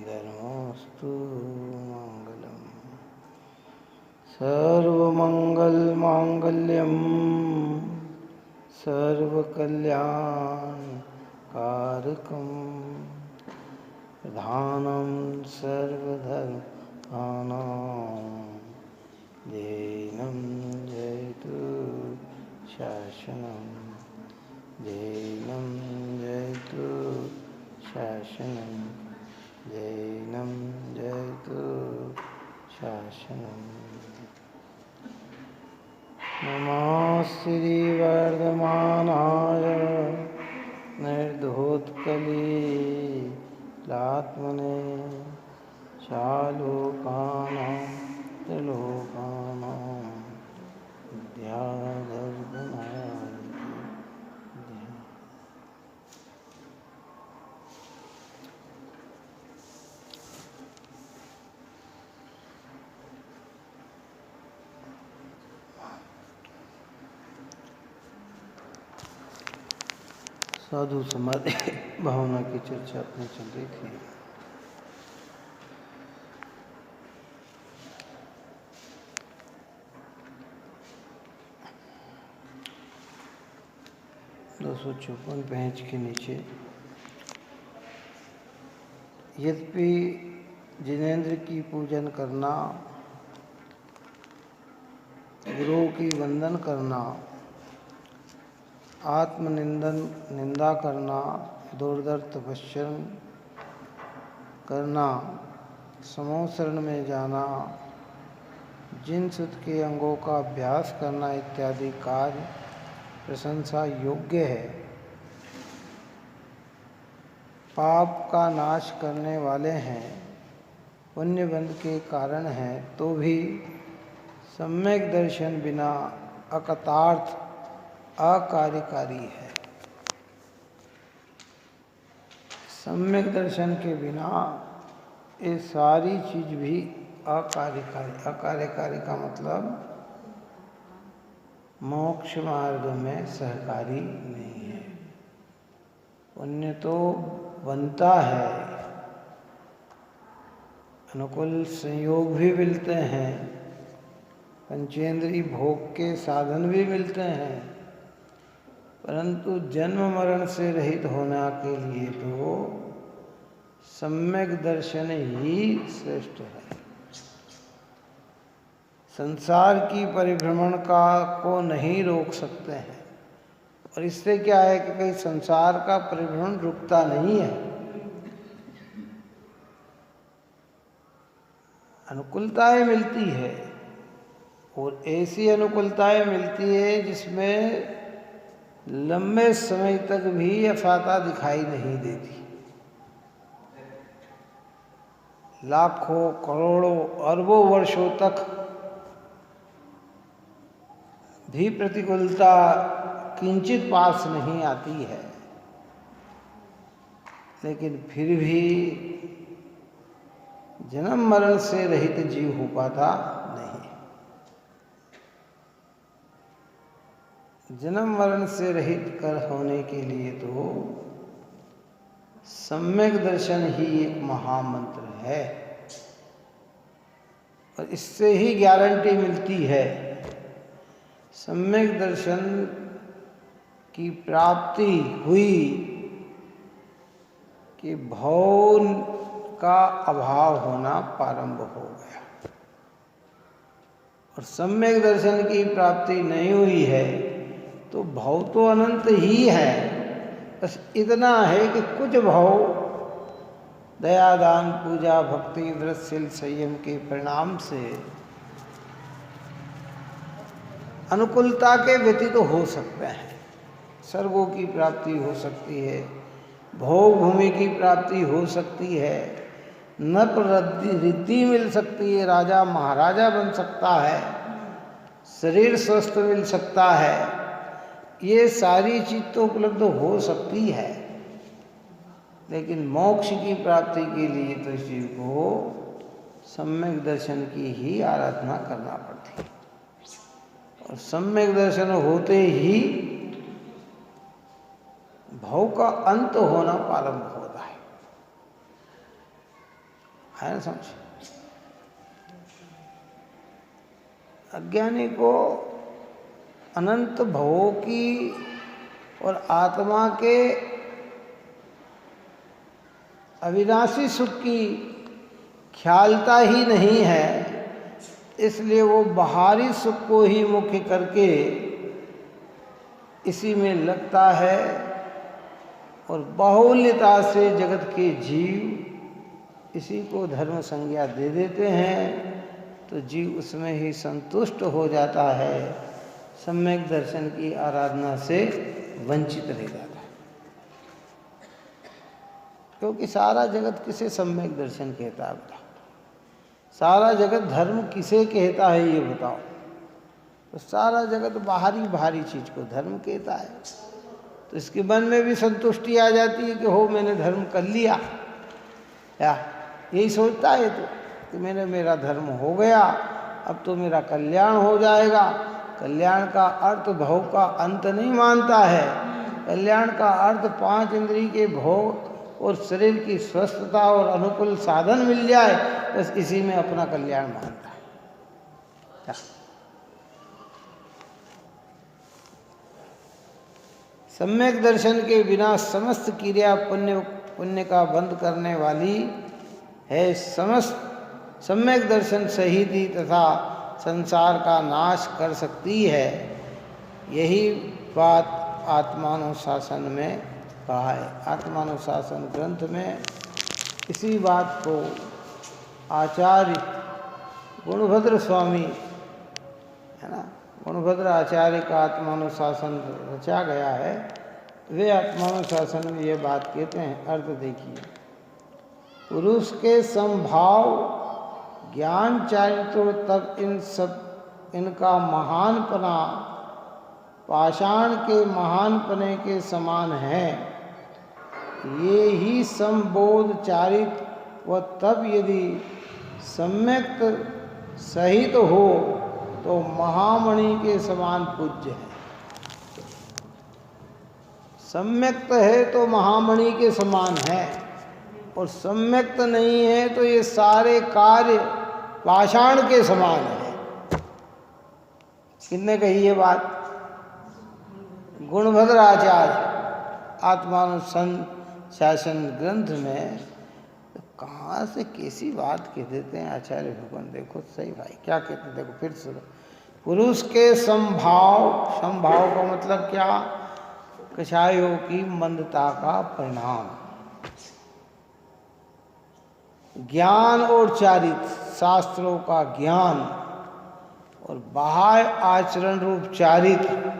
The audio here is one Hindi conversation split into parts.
धर्मोऽस्तु मंगलम्। सर्वमंगलमांगल्यं सर्वकल्याणकारकं प्रधानं सर्वधर्माणां ध्येयं जयतु शासनं ध्येयं जयतु शासनं ध्येयं जयतु शासनं। नमः श्रीवर्धमानाय निर्धोत्कलीलात्मने चालोकानां त्रिलोकानां विद्याधर्मणाय। साधु समाधि भावना की चर्चा अपनी चल रही थी। दो सौ 54 पेज के नीचे, यद्यपि जिनेंद्र की पूजन करना, गुरु की वंदन करना, निंदा करना, दुर्धर तपस्या करना, समूह शरण में जाना, जिन सुत के अंगों का अभ्यास करना इत्यादि कार्य प्रशंसा योग्य है, पाप का नाश करने वाले हैं, पुण्य बंध के कारण हैं, तो भी सम्यक दर्शन बिना अकतार्थ अकार्यकारी है। सम्यक दर्शन के बिना ये सारी चीज भी अकार्यकारी। अकार्यकारी का मतलब मोक्ष मार्ग में सहकारी नहीं है। पुण्य तो बनता है, अनुकूल संयोग भी मिलते हैं, पंचेंद्रीय भोग के साधन भी मिलते हैं, परंतु जन्म मरण से रहित होने के लिए तो सम्यक दर्शन ही श्रेष्ठ है। संसार की परिभ्रमण को नहीं रोक सकते हैं, और इससे क्या है कि कहीं संसार का परिभ्रमण रुकता नहीं है। अनुकूलताएं मिलती है, और ऐसी अनुकूलताएं मिलती है जिसमें लंबे समय तक भी अफाता दिखाई नहीं देती। लाखों करोड़ों अरबों वर्षों तक भी प्रतिकूलता किंचित पास नहीं आती है, लेकिन फिर भी जन्म मरण से रहित जीव हो पाता नहीं। जन्म मरण से रहित कर होने के लिए तो सम्यक दर्शन ही एक महामंत्र है, और इससे ही गारंटी मिलती है। सम्यक दर्शन की प्राप्ति हुई कि भव का अभाव होना प्रारंभ हो गया, और सम्यक दर्शन की प्राप्ति नहीं हुई है तो भव तो अनंत ही है। बस इतना है कि कुछ भव दया दान पूजा भक्ति व्रतशील संयम के परिणाम से अनुकूलता के व्यतीत तो हो सकते हैं। स्वर्गों की प्राप्ति हो सकती है, भोग भूमि की प्राप्ति हो सकती है, नप रिद्धि मिल सकती है, राजा महाराजा बन सकता है, शरीर स्वस्थ मिल सकता है। ये सारी चीज तो उपलब्ध हो सकती है, लेकिन मोक्ष की प्राप्ति के लिए तो शिव को सम्यक दर्शन की ही आराधना करना पड़ती है, और सम्यक दर्शन होते ही भव का अंत होना प्रारंभ होता है। है ना समझ। अज्ञानी को अनंत भवों की और आत्मा के अविनाशी सुख की ख्यालता ही नहीं है, इसलिए वो बाहरी सुख को ही मुख्य करके इसी में लगता है और बाहुल्यता से जगत के जीव इसी को धर्म संज्ञा दे देते हैं, तो जीव उसमें ही संतुष्ट हो जाता है, सम्यक दर्शन की आराधना से वंचित रह जाता है। क्योंकि सारा जगत किसे सम्यक दर्शन कहता है बताओ? सारा जगत धर्म किसे कहता है ये बताओ? तो सारा जगत बाहरी चीज को धर्म कहता है। तो इसके मन में भी संतुष्टि आ जाती है कि हो मैंने धर्म कर लिया, या यही सोचता है तो कि मैंने मेरा धर्म हो गया, अब तो मेरा कल्याण हो जाएगा। कल्याण का अर्थ भोग का अंत नहीं मानता है। कल्याण का अर्थ 5 इंद्रिय के भोग और शरीर की स्वस्थता और अनुकूल साधन मिल जाए, बस इसी में अपना कल्याण मानता है। सम्यक दर्शन के बिना समस्त क्रिया पुण्य का बंद करने वाली है। समस्त सम्यक दर्शन सहित ही तथा संसार का नाश कर सकती है। यही बात आत्मानुशासन में कहा है। आत्मानुशासन ग्रंथ में इसी बात को आचार्य गुणभद्र स्वामी, है ना, गुणभद्र आचार्य का आत्मानुशासन रचा गया है। वे आत्मानुशासन में ये बात कहते हैं, अर्थ देखिए। पुरुष के समभाव ज्ञान चारित्र तब इनका महानपना पाषाण के महानपने के समान है। ये ही संबोध चारित व तब यदि सम्यक सहित हो तो महामणि के समान पूज्य है। सम्यक्त है तो महामणि के समान है, और सम्यक्त नहीं है तो ये सारे कार्य पाषाण के समान है। किसने कही ये बात? गुणभद्र आचार्य आत्मानुशासन ग्रंथ में। तो कहाँ से कैसी बात कह देते हैं आचार्य भगवान? देखो सही भाई क्या कहते हैं, देखो फिर सुनो। पुरुष के संभाव का मतलब क्या? कषायों की मंदता का परिणाम। ज्ञान और चारित्र शास्त्रों का ज्ञान और बाह्य आचरण रूप चारित्र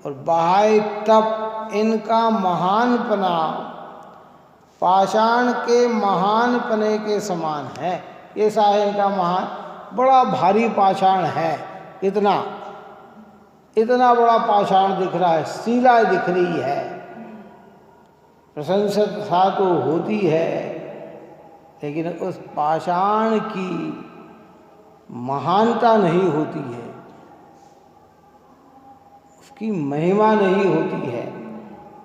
और बाह्य तप, इनका महानपना पाषाण के महानपने के समान है। ऐसा है इनका महान, बड़ा भारी पाषाण है। इतना बड़ा पाषाण दिख रहा है, शिला दिख रही है, प्रशंसा तो होती है, लेकिन उस पाषाण की महानता नहीं होती है, उसकी महिमा नहीं होती है।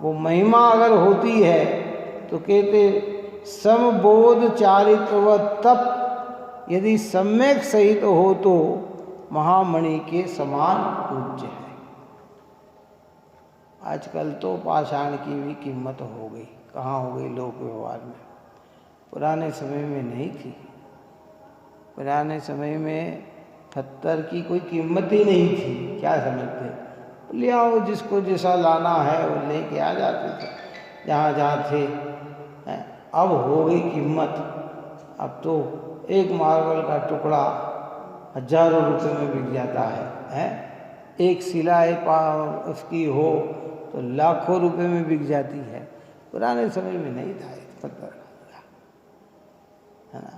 वो महिमा अगर होती है तो कहते समबोध चारित्र व तप यदि सम्यक सहित हो तो महामणि के समान पूज्य है। आजकल तो पाषाण की भी कीमत हो गई। कहाँ हो गई लोक व्यवहार में? पुराने समय में नहीं थी। पुराने समय में पत्थर की कोई कीमत ही नहीं थी। क्या समझते? ले आओ, जिसको जैसा लाना है वो लेके आ जाते थे जहाँ जहाँ थे। अब हो गई कीमत। अब तो एक मार्बल का टुकड़ा हजारों रुपए में बिक जाता है। एक सिलाई उसकी हो तो लाखों रुपए में बिक जाती है। पुराने समय में नहीं था पत्थर, है ना।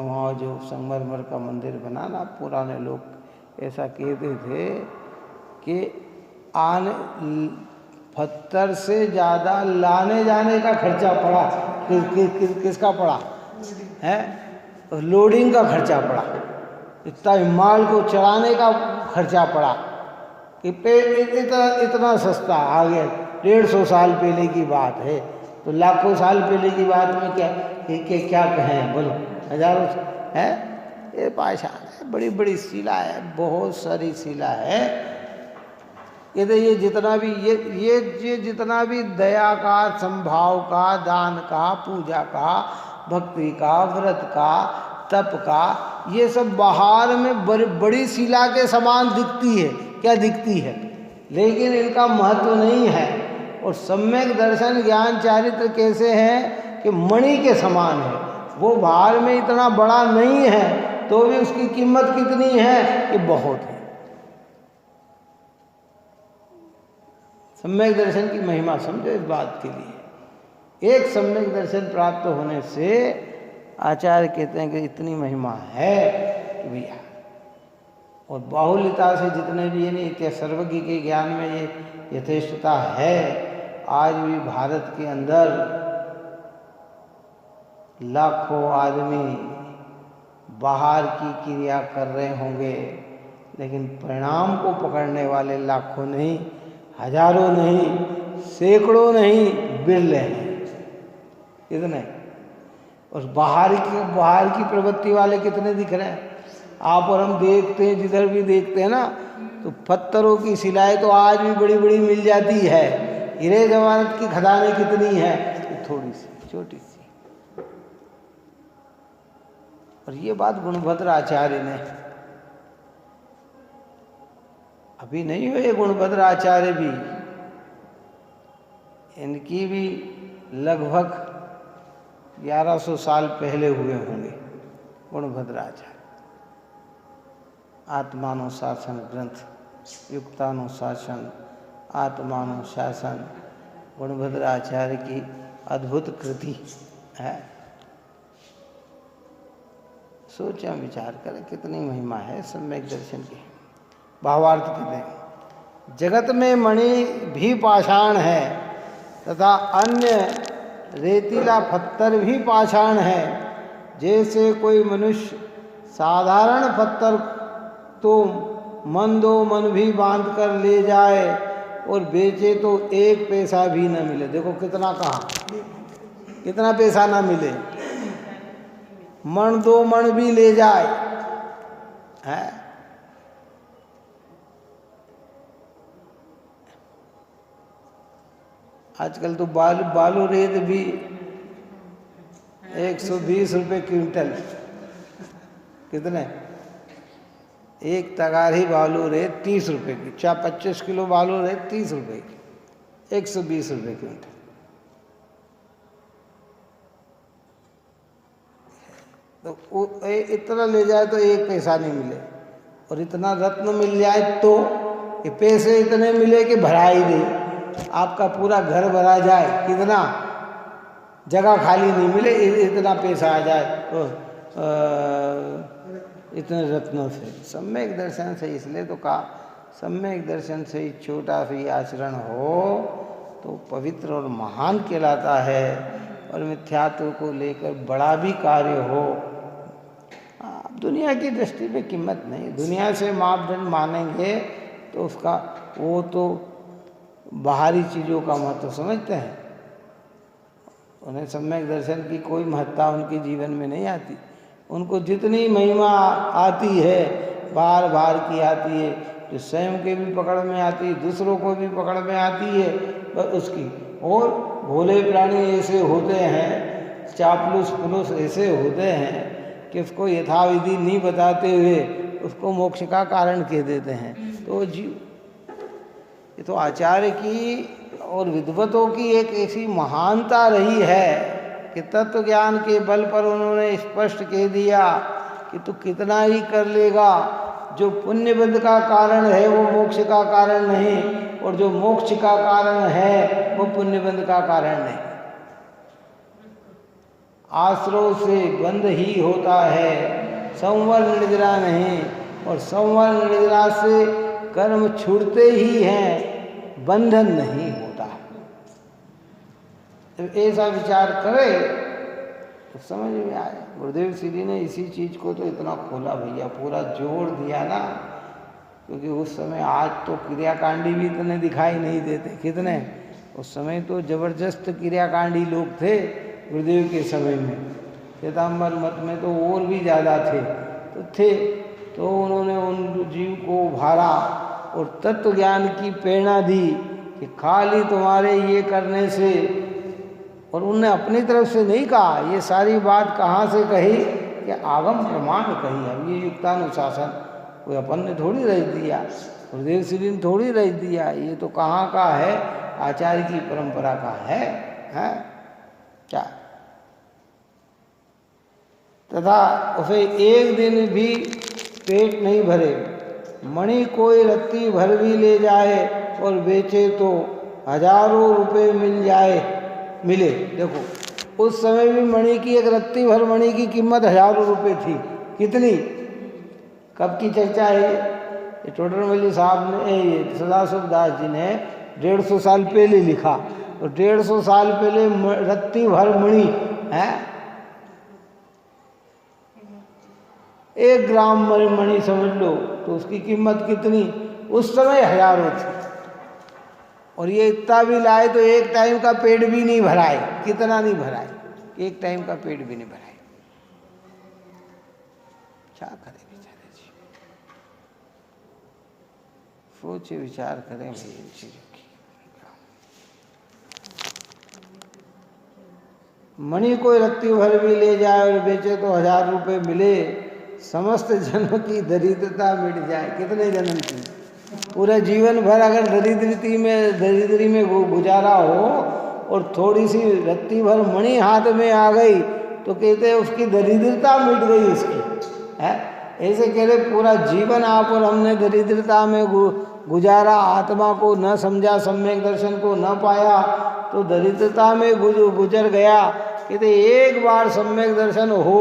वहाँ जो संगमरमर का मंदिर बना ना, पुराने लोग ऐसा कहते थे कि पत्थर से ज़्यादा लाने जाने का खर्चा पड़ा। किसका पड़ा है? लोडिंग का खर्चा पड़ा। इतना माल को चढ़ाने का खर्चा पड़ा कि इतना सस्ता आ गया। 150 साल पहले की बात है। तो लाखों साल पहले की बात में क्या कहें, बोलो, हजारों है। ये पाषाण है, बड़ी बड़ी शिला है, बहुत सारी शिला है। ये जितना भी ये जितना भी दया का, संभाव का, दान का, पूजा का, भक्ति का, व्रत का, तप का, ये सब बाहर में बड़ी शिला के समान दिखती है, क्या दिखती है, लेकिन इनका महत्व नहीं है। और सम्यक दर्शन ज्ञान चारित्र कैसे है कि मणि के समान है। वो बाहर में इतना बड़ा नहीं है तो भी उसकी कीमत कितनी है कि बहुत है। सम्यक दर्शन की महिमा समझो इस बात के लिए। एक सम्यक दर्शन प्राप्त होने से आचार्य कहते हैं कि इतनी महिमा है कि भैया। और बाहुल्यता से जितने भी यानी क्या सर्वज्ञ के ज्ञान में ये यथेष्टता है, आज भी भारत के अंदर लाखों आदमी बाहर की क्रिया कर रहे होंगे, लेकिन परिणाम को पकड़ने वाले लाखों नहीं, हजारों नहीं, सैकड़ों नहीं, बिरले हैं। कितने? और बाहर की प्रवृत्ति वाले कितने दिख रहे हैं? आप और हम देखते हैं, जिधर भी देखते हैं ना, तो पत्थरों की शिलाएं तो आज भी बड़ी बड़ी मिल जाती है। हीरे जवाहरात की खदानें कितनी है? थोड़ी सी, छोटी सी। और ये बात गुणभद्र आचार्य ने, अभी नहीं हुए गुणभद्र आचार्य भी, इनकी भी लगभग 1100 साल पहले हुए होंगे गुणभद्र आचार्य। आत्मानुशासन ग्रंथ, युक्तानुशासन, आत्मानुशासन, गुणभद्र आचार्य की अद्भुत कृति है। सोचा विचार करें कितनी महिमा है सम्यक दर्शन की। भावार्थ कहते हैं, जगत में मणि भी पाषाण है तथा अन्य रेतीला पत्थर भी पाषाण है। जैसे कोई मनुष्य साधारण पत्थर तो मन दो मन भी बांध कर ले जाए और बेचे तो एक पैसा भी न मिले। देखो कितना कहा, कितना पैसा ना मिले, मन दो मन भी ले जाए है। आजकल तो बालू रेत भी 120 रुपये क्विंटल। कितने? एक तगारी बालू रेत 30 रुपये की, 25 किलो बालू रेत 30 रुपये की, 120 रुपये क्विंटल। तो इतना ले जाए तो एक पैसा नहीं मिले, और इतना रत्न मिल जाए तो ये पैसे इतने मिले कि भरा ही नहीं। आपका पूरा घर भरा जाए, कितना जगह खाली नहीं मिले, इतना पैसा आ जाए तो इतने रत्नों से। सम्यक दर्शन से, इसलिए तो कहा सम्यक दर्शन से ही छोटा सी आचरण हो तो पवित्र और महान कहलाता है, और मिथ्यात्व को लेकर बड़ा भी कार्य हो। दुनिया की दृष्टि में कीमत नहीं, दुनिया से मापदंड मानेंगे तो उसका, वो तो बाहरी चीज़ों का महत्व समझते हैं, उन्हें सम्यक दर्शन की कोई महत्ता उनके जीवन में नहीं आती। उनको जितनी महिमा आती है, बार बार की आती है, जो स्वयं के भी पकड़ में आती है, दूसरों को भी पकड़ में आती है, बस उसकी। और भोले प्राणी ऐसे होते हैं, चापलूस पुलुस ऐसे होते हैं कि उसको यथाविधि नहीं बताते हुए उसको मोक्ष का कारण कह देते हैं। तो जीव, ये तो आचार्य की और विद्वतों की एक ऐसी महानता रही है कि तत्व ज्ञान के बल पर उन्होंने स्पष्ट कह दिया कि तू कितना ही कर लेगा, जो पुण्यबंध का कारण है वो मोक्ष का कारण नहीं, और जो मोक्ष का कारण है वो पुण्यबंध का कारण नहीं। आश्रव से बंध ही होता है, संवर्ण निद्रा नहीं, और संवर्ण निद्रा से कर्म छूटते ही हैं, बंधन नहीं होता। जब ऐसा विचार करे तो समझ में आए। गुरुदेव श्री ने इसी चीज को तो इतना खोला भैया, पूरा जोड़ दिया ना, क्योंकि उस समय, आज तो क्रियाकांडी भी इतने दिखाई नहीं देते। कितने उस समय तो जबरदस्त क्रियाकांडी लोग थे गुरुदेव के समय में, श्वेतांबर मत में तो और भी ज़्यादा थे। तो उन्होंने उन जीव को उभारा और तत्व ज्ञान की प्रेरणा दी कि खाली तुम्हारे ये करने से, और उनने अपनी तरफ से नहीं कहा, ये सारी बात कहाँ से कही कि आगम प्रमाण कही। अब ये युक्तानुशासन कोई अपन ने थोड़ी रच दिया, गुरुदेव श्री ने थोड़ी रच दिया, ये तो कहाँ का है, आचार्य की परंपरा का है क्या। तथा उसे एक दिन भी पेट नहीं भरे, मणि कोई रत्ती भर भी ले जाए और बेचे तो हजारों रुपए मिले। देखो उस समय भी मणि की, एक रत्ती भर मणि की कीमत हजारों रुपए थी। कितनी, कब की चर्चा है ये टोडरमल साहब ने, ये सदाशिव दास जी ने 150 साल पहले लिखा। तो 150 साल पहले रत्ती भर मणि है, 1 ग्राम मणि समझ लो, तो उसकी कीमत कितनी, उस समय हजारों थी। और ये इतना भी लाए तो एक टाइम का पेट भी नहीं भराए। कितना नहीं भराए, एक टाइम का पेट भी नहीं भराए। क्या करें बेचारे जी, सोचे विचार करें भाई इन चीजों की। मणि कोई रत्ती भर भी ले जाए और बेचे तो 1000 रुपए मिले, समस्त जन्म की दरिद्रता मिट जाए। कितने जन्म की, पूरा जीवन भर अगर दरिद्री में गुजारा हो और थोड़ी सी रत्ती भर मणि हाथ में आ गई तो कहते हैं उसकी दरिद्रता मिट गई उसकी है। ऐसे कह रहे पूरा जीवन आप और हमने दरिद्रता में गुजारा, आत्मा को न समझा, सम्यक दर्शन को न पाया, तो दरिद्रता में गुजर गया। कहते एक बार सम्यक दर्शन हो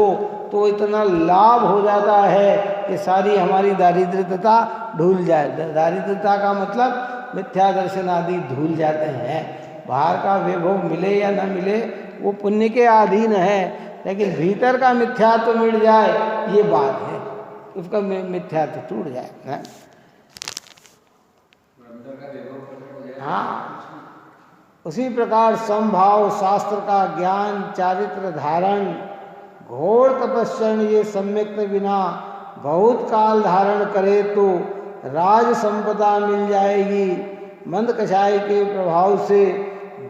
तो इतना लाभ हो जाता है कि सारी हमारी दारिद्रता धूल जाए। दारिद्रता का मतलब मिथ्या दर्शन आदि धूल जाते हैं। बाहर का वैभव मिले या न मिले वो पुण्य के अधीन है, लेकिन भीतर का मिथ्यात्व तो मिट जाए ये बात है, उसका मिथ्यात्व टूट जाए। हाँ, उसी प्रकार समभाव, शास्त्र का ज्ञान, चारित्र धारण, घोर तपस्या, ये सम्यक बिना बहुत काल धारण करे तो राज संपदा मिल जाएगी। मंद कषाय के प्रभाव से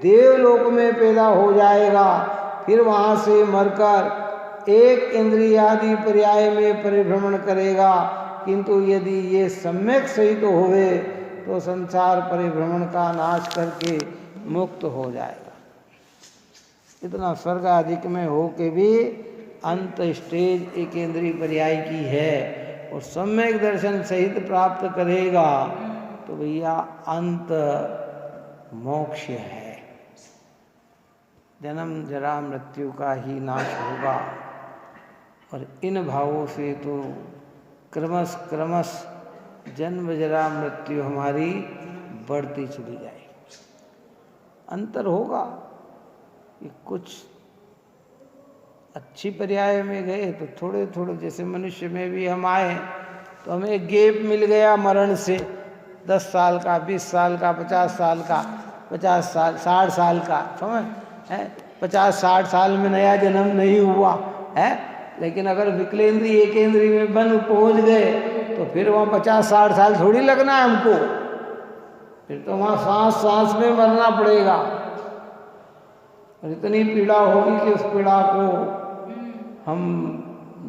देवलोक में पैदा हो जाएगा, फिर वहाँ से मरकर एक इंद्रियादि पर्याय में परिभ्रमण करेगा। किंतु यदि ये सम्यक सही तो होवे तो संसार परिभ्रमण का नाश करके मुक्त हो जाएगा। इतना स्वर्ग अधिक में हो के भी अंत स्टेज एक इंद्रिय पर्याय की है, और सम्यक दर्शन सहित प्राप्त करेगा तो भैया अंत मोक्ष है। जन्म जरा मृत्यु का ही नाश होगा, और इन भावों से तो क्रमश जन्म जरा मृत्यु हमारी बढ़ती चली जाएगी। अंतर होगा कि कुछ अच्छी पर्याय में गए तो थोड़े थोड़े, जैसे मनुष्य में भी हम आए तो हमें गैप मिल गया मरण से, 10 साल का, 20 साल का, 50 साल का, 50 साल, 60 साल का, समझ है, 50-60 साल में नया जन्म नहीं हुआ है। लेकिन अगर विकलेंद्री एकेंद्री में बन पहुंच गए तो फिर वहाँ 50-60 साल थोड़ी लगना है हमको, फिर तो वहाँ सांस सांस में मरना पड़ेगा, और इतनी पीड़ा होगी कि उस पीड़ा को हम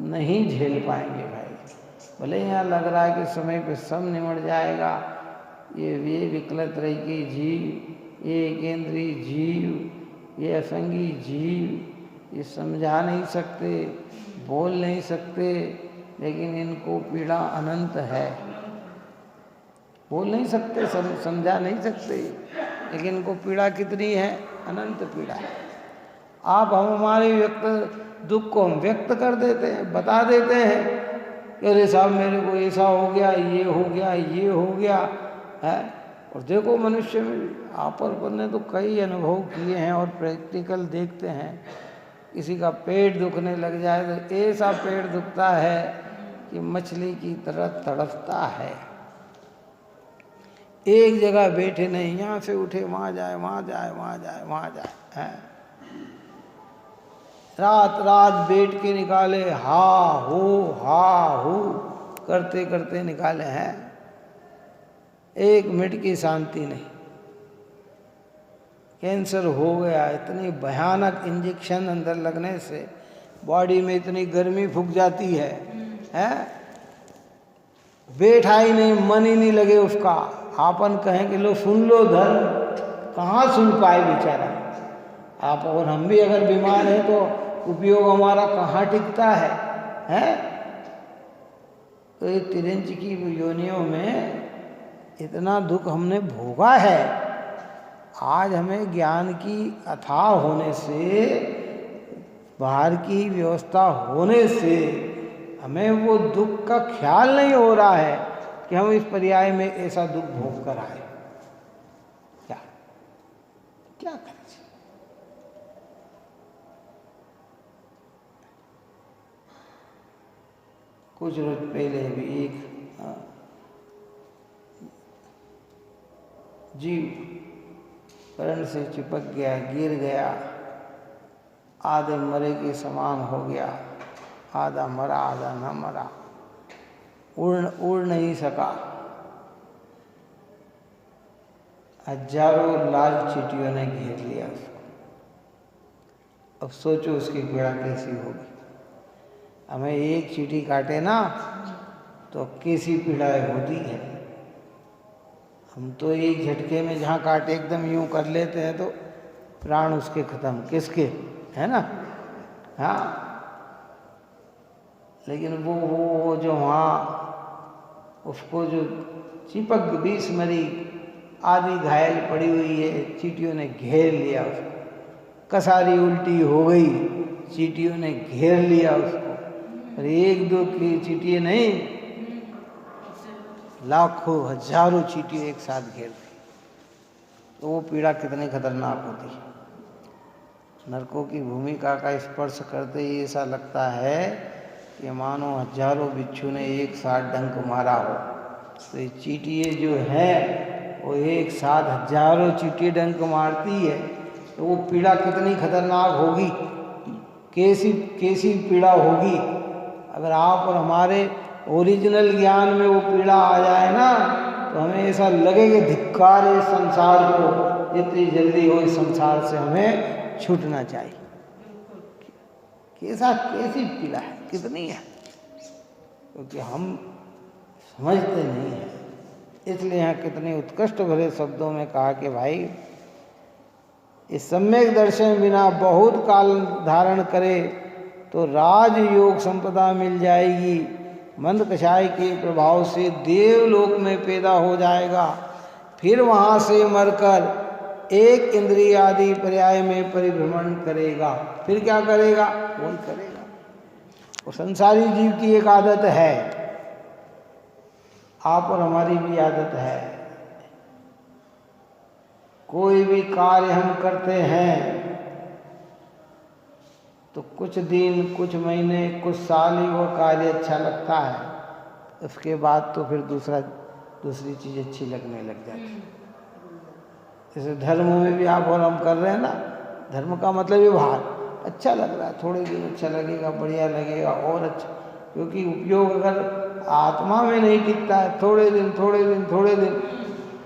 नहीं झेल पाएंगे भाई। भले यहाँ लग रहा है कि समय पे सब निमट जाएगा, ये विकलत रही की जीव, ये एकेंद्रीय जीव, ये असंगी जीव, ये समझा नहीं सकते, बोल नहीं सकते, लेकिन इनको पीड़ा अनंत है। बोल नहीं सकते, समझा नहीं सकते, लेकिन इनको पीड़ा कितनी है, अनंत पीड़ा है। आप हम हमारे दुख को हम व्यक्त कर देते हैं, बता देते हैं कि अरे साहब मेरे को ऐसा हो गया, ये हो गया, ये हो गया है। और देखो मनुष्य में आप और अपन ने तो कई अनुभव किए हैं और प्रैक्टिकल देखते हैं। किसी का पेट दुखने लग जाए तो ऐसा पेट दुखता है कि मछली की तरह तड़पता है। एक जगह बैठे नहीं, यहाँ से उठे वहाँ जाए, वहाँ जाए, वहाँ जाए, वहाँ जाए, हैं। रात रात बैठ के निकाले, हा हू करते करते निकाले हैं, एक मिनट की शांति नहीं। कैंसर हो गया, इतनी भयानक इंजेक्शन अंदर लगने से बॉडी में इतनी गर्मी फूक जाती है, हैं। बैठा ही नहीं, मन ही नहीं लगे उसका। आपन कहें कि लो सुन लो धर्म, कहाँ सुन पाए बेचारा। आप और हम भी अगर बीमार हैं तो उपयोग हमारा कहाँ टिकता है, हैं। तो ये तिरंज की योनियों में इतना दुख हमने भोगा है। आज हमें ज्ञान की अथाह होने से, बाहर की व्यवस्था होने से हमें वो दुख का ख्याल नहीं हो रहा है कि हम इस पर्याय में ऐसा दुख भोग कर आए। क्या क्या करें। कुछ रोज पहले भी एक जीव करंट से चिपक गया, गिर गया, आधे मरे के समान हो गया, आधा मरा आधा न मरा, उड़ नहीं सका। हजारों लाल चींटियों ने घेर लिया उसको। अब सोचो उसकी पीड़ा कैसी होगी। हमें एक चींटी काटे ना तो कैसी पीड़ाएं होती है। हम तो एक झटके में जहाँ काटे एकदम यूं कर लेते हैं तो प्राण उसके खत्म, किसके, है ना। हाँ, लेकिन वो जो वहाँ उसको जो चिपक 20 मरी, आधी घायल पड़ी हुई है, चींटियों ने घेर लिया उसको। कसारी उल्टी हो गई, चींटियों ने घेर लिया उसको। और एक दो की चींटियाँ नहीं, लाखों हजारों चींटियाँ एक साथ घेर दी। तो वो पीड़ा कितनी खतरनाक होती है। नरकों की भूमिका का स्पर्श करते ही ऐसा लगता है कि मानो हजारों बिच्छू ने एक साथ डंक मारा हो। तो ये चींटियाँ जो है वो एक साथ हजारों चींटियाँ डंक मारती है, तो वो पीड़ा कितनी खतरनाक होगी, कैसी कैसी पीड़ा होगी। अगर आप और हमारे ओरिजिनल ज्ञान में वो पीड़ा आ जाए ना तो हमें ऐसा लगे कि धिक्कार है संसार को, जितनी जल्दी हो इस संसार से हमें छूटना चाहिए। कैसी पीड़ा है, कितनी है, क्योंकि हम समझते नहीं हैं। इसलिए यहाँ कितने उत्कृष्ट भरे शब्दों में कहा कि भाई इस सम्यक दर्शन बिना बहुत काल धारण करे तो राजयोग संपदा मिल जाएगी। मंद कषाय के प्रभाव से देवलोक में पैदा हो जाएगा, फिर वहाँ से मरकर एक इंद्रिय आदि पर्याय में परिभ्रमण करेगा। फिर क्या करेगा, वही करेगा। वो संसारी जीव की एक आदत है, आप और हमारी भी आदत है। कोई भी कार्य हम करते हैं तो कुछ दिन, कुछ महीने, कुछ साल ही वो कार्य अच्छा लगता है, उसके बाद तो फिर दूसरी चीज़ अच्छी लगने लग जाती है। जैसे धर्म में भी आप और हम कर रहे हैं ना, धर्म का मतलब ये बाहर अच्छा लग रहा है, थोड़े दिन अच्छा लगेगा, बढ़िया लगेगा और अच्छा, क्योंकि उपयोग अगर आत्मा में नहीं टिकता है, थोड़े दिन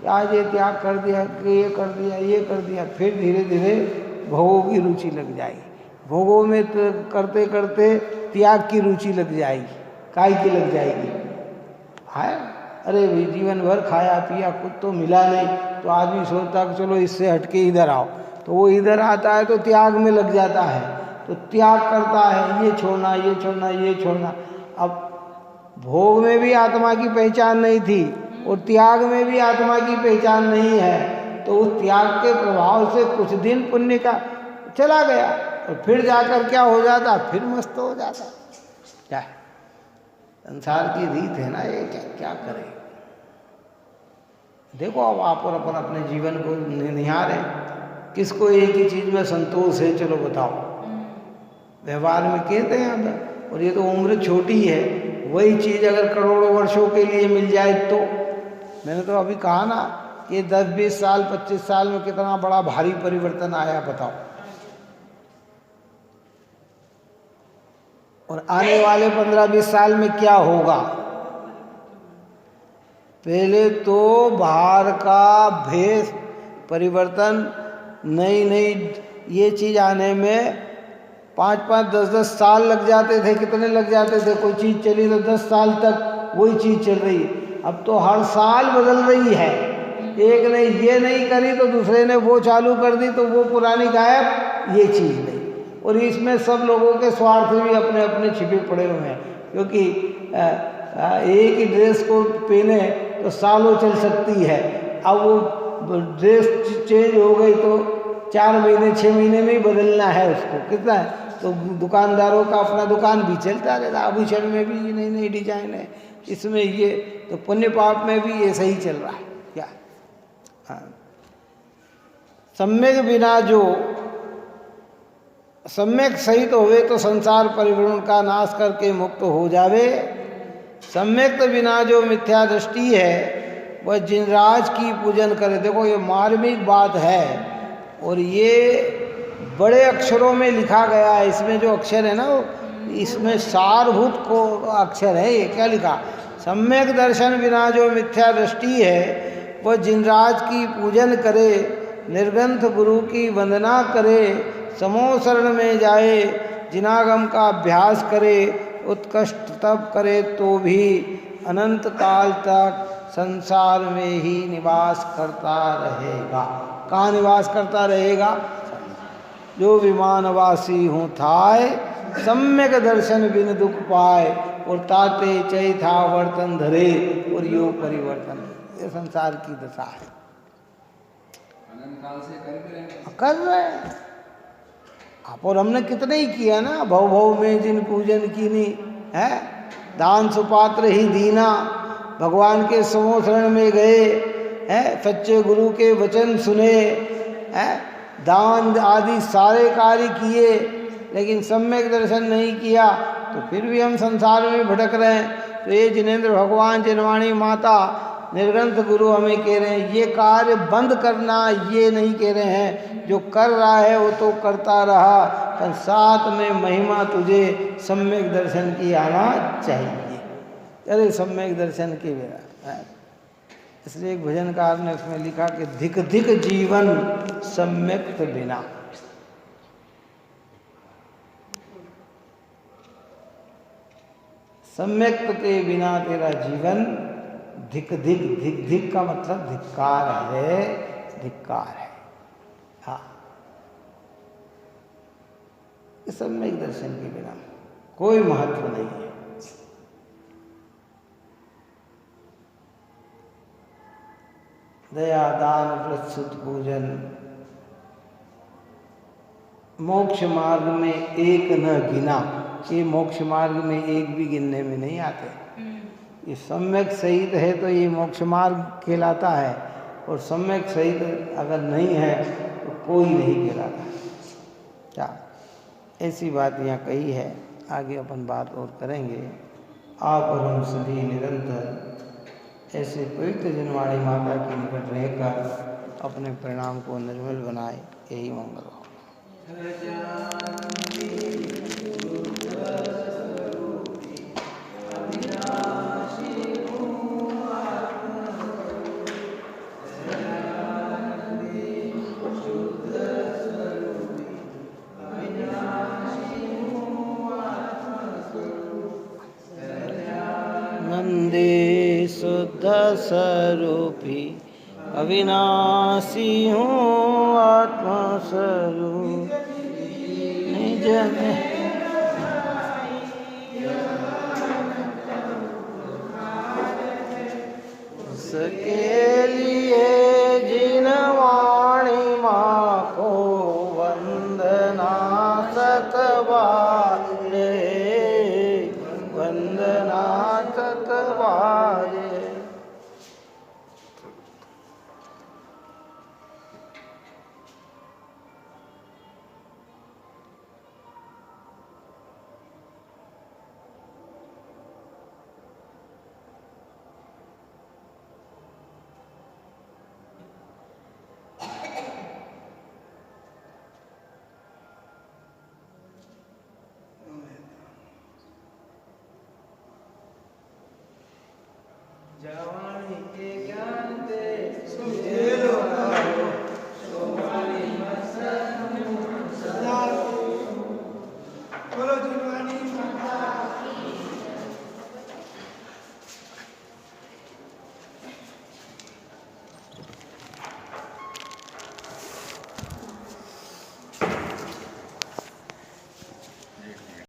आज ये त्याग कर दिया, ये कर दिया, फिर धीरे धीरे भोगों की रुचि लग जाएगी। भोगों में तो करते करते त्याग की रुचि लग जाएगी, काय की लग जाएगी, है। अरे भाई जीवन भर खाया पिया, कुछ तो मिला नहीं, तो आदमी सोचता कि चलो इससे हटके इधर आओ, तो वो इधर आता है तो त्याग में लग जाता है, तो त्याग करता है, ये छोड़ना। अब भोग में भी आत्मा की पहचान नहीं थी और त्याग में भी आत्मा की पहचान नहीं है, तो उस त्याग के प्रभाव से कुछ दिन पुण्य का चला गया और फिर जाकर क्या हो जाता, फिर मस्त हो जाता। क्या संसार की रीत है ना ये, क्या करें। देखो अब आप और अपन अपने जीवन को निहारें, किसको एक ही चीज़ में संतोष है, चलो बताओ। व्यवहार में कहते हैं अब, और ये तो उम्र छोटी है, वही चीज़ अगर करोड़ों वर्षों के लिए मिल जाए तो। मैंने तो अभी कहा ना कि 10-20 साल 25 साल में कितना बड़ा भारी परिवर्तन आया बताओ। और आने वाले 15-20 साल में क्या होगा। पहले तो बाहर का भेष परिवर्तन, नई नई ये चीज़ आने में 5-5 10-10 साल लग जाते थे। कितने लग जाते थे? कोई चीज़ चली तो 10 साल तक वही चीज़ चल रही। अब तो हर साल बदल रही है। एक ने ये नहीं करी तो दूसरे ने वो चालू कर दी, तो वो पुरानी गायब, ये चीज़ नहीं। और इसमें सब लोगों के स्वार्थ भी अपने अपने छिपे पड़े हुए हैं, क्योंकि एक ही ड्रेस को पहने तो सालों चल सकती है। अब वो ड्रेस चेंज हो गई तो 4 महीने 6 महीने में ही बदलना है उसको, कितना है। तो दुकानदारों का अपना दुकान भी चलता रहता। आभूषण में भी नई नई डिजाइन है, इसमें ये तो पुण्य पाप में भी ये सही चल रहा है क्या। हाँ, सम्यक बिना जो सम्यक सहित होवे तो संसार परिभ्रमण का नाश करके मुक्त हो जावे। सम्यक बिना जो मिथ्या दृष्टि है वह जिनराज की पूजन करे। देखो ये मार्मिक बात है और ये बड़े अक्षरों में लिखा गया है। इसमें जो अक्षर है ना, इसमें सारभूत को अक्षर है। ये क्या लिखा? सम्यक दर्शन बिना जो मिथ्या दृष्टि है वह जिनराज की पूजन करे, निर्ग्रंथ गुरु की वंदना करे, समो शरण में जाए, जिनागम का अभ्यास करे, उत्कृष्ट तप करे तो भी अनंत काल तक संसार में ही निवास करता रहेगा। कहाँ निवास करता रहेगा? जो विमानवासी हूँ थाय, सम्यक दर्शन बिन दुख पाए, और ताते चै था वर्तन धरे, और यो परिवर्तन। ये संसार की दशा है। अनंत काल से कर रहे हैं आप, और हमने कितने ही किया ना। भव भव में जिन पूजन कीनी है, दान सुपात्र ही दीना, भगवान के समो शरण में गए हैं, सच्चे गुरु के वचन सुने हैं, दान आदि सारे कार्य किए, लेकिन सम्यक दर्शन नहीं किया तो फिर भी हम संसार में भटक रहे हैं। तो ये जिनेंद्र भगवान, जिनवाणी माता, निर्ग्रंथ गुरु हमें कह रहे हैं ये कार्य बंद करना, ये नहीं कह रहे हैं। जो कर रहा है वो तो करता रहा, पर साथ में महिमा तुझे सम्यक दर्शन की आना चाहिए। अरे सम्यक दर्शन की बेरा है। इसलिए एक भजनकार ने उसमें लिखा कि धिक धिक जीवन सम्यक बिना। सम्यक के बिना तेरा जीवन धिक धिक। धिक धिक का मतलब धिक्कार है, धिक्कार है। हाँ, सम्यक दर्शन के बिना कोई महत्व नहीं है। दया दान व्रत सुत पूजन मोक्ष मार्ग में एक न गिना। ये मोक्ष मार्ग में एक भी गिनने में नहीं आते। ये सम्यक सहित है तो ये मोक्ष मार्ग कहलाता है, और सम्यक सहित अगर नहीं है तो कोई नहीं कहलाता। क्या ऐसी बात यहाँ कही है। आगे अपन बात और करेंगे। आप और हम सभी निरंतर ऐसे पवित्र जिनवाणी माता के निकट रहकर अपने परिणाम को निर्मल बनाए, यही मंगल हो। नंदे शुद्ध स्वरूपी अविनाशी हूँ आत्मा स्वरूप निज में उसके लिए जिनवाणी माँ को वंदना सतबारे, वंदना सतबारे। जवानी के ज्ञान ते सुझे